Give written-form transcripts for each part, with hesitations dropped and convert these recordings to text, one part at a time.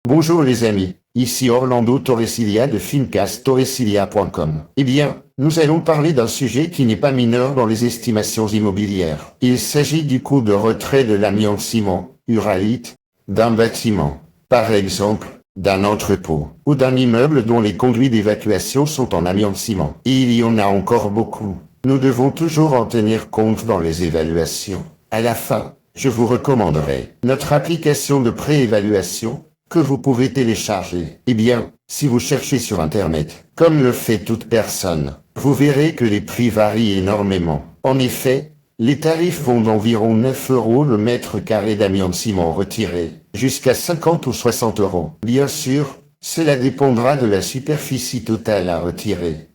Bonjour les amis, ici Orlando Torresilia de fincastorresilia.com. Eh bien, nous allons parler d'un sujet qui n'est pas mineur dans les estimations immobilières. Il s'agit du coût de retrait de l'amiante-ciment, uralite, d'un bâtiment. Par exemple, d'un entrepôt, ou d'un immeuble dont les conduits d'évacuation sont en amiante-ciment. Et il y en a encore beaucoup. Nous devons toujours en tenir compte dans les évaluations. À la fin, je vous recommanderai notre application de préévaluation que vous pouvez télécharger. Eh bien, si vous cherchez sur Internet, comme le fait toute personne, vous verrez que les prix varient énormément. En effet, les tarifs vont d'environ 9 € le mètre carré d'amiante-ciment retiré, jusqu'à 50 ou 60 €. Bien sûr, cela dépendra de la superficie totale à retirer.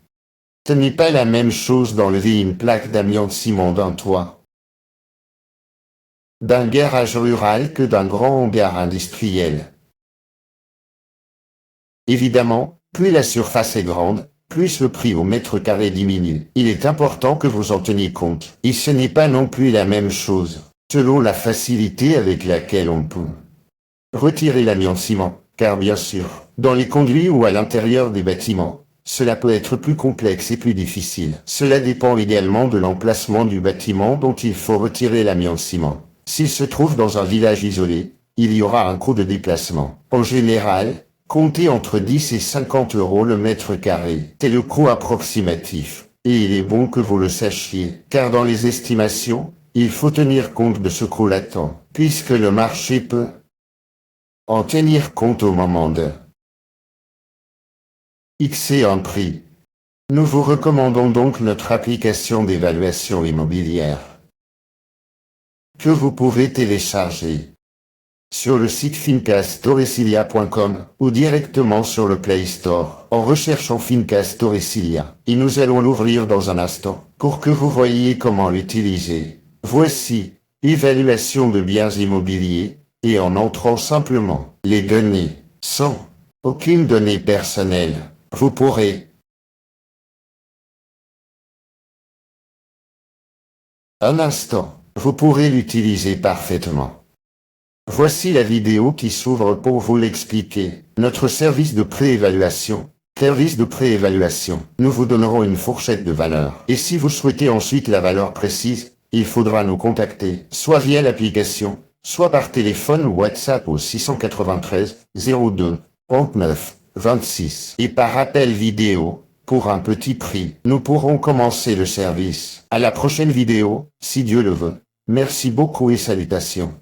Ce n'est pas la même chose d'enlever une plaque d'amiante-ciment d'un toit, d'un garage rural que d'un grand hangar industriel. Évidemment, plus la surface est grande, plus le prix au mètre carré diminue. Il est important que vous en teniez compte. Et ce n'est pas non plus la même chose, selon la facilité avec laquelle on peut retirer l'amiante-ciment, car bien sûr, dans les conduits ou à l'intérieur des bâtiments, cela peut être plus complexe et plus difficile. Cela dépend également de l'emplacement du bâtiment dont il faut retirer l'amiante-ciment. S'il se trouve dans un village isolé, il y aura un coût de déplacement. En général, comptez entre 10 et 50 € le mètre carré. C'est le coût approximatif. Et il est bon que vous le sachiez, car dans les estimations, il faut tenir compte de ce coût latent, puisque le marché peut en tenir compte au moment de fixer un prix. Nous vous recommandons donc notre application d'évaluation immobilière, que vous pouvez télécharger sur le site fincastorresilia.com ou directement sur le Play Store en recherchant Fincas Torresilia. Et nous allons l'ouvrir dans un instant pour que vous voyiez comment l'utiliser. Voici évaluation de biens immobiliers et en entrant simplement les données sans aucune donnée personnelle, vous pourrez un instant, vous pourrez l'utiliser parfaitement. Voici la vidéo qui s'ouvre pour vous l'expliquer. Notre service de préévaluation. Service de préévaluation. Nous vous donnerons une fourchette de valeur. Et si vous souhaitez ensuite la valeur précise, il faudra nous contacter, soit via l'application, soit par téléphone ou WhatsApp au 693 02 39 26. Et par appel vidéo, pour un petit prix, nous pourrons commencer le service. À la prochaine vidéo, si Dieu le veut. Merci beaucoup et salutations.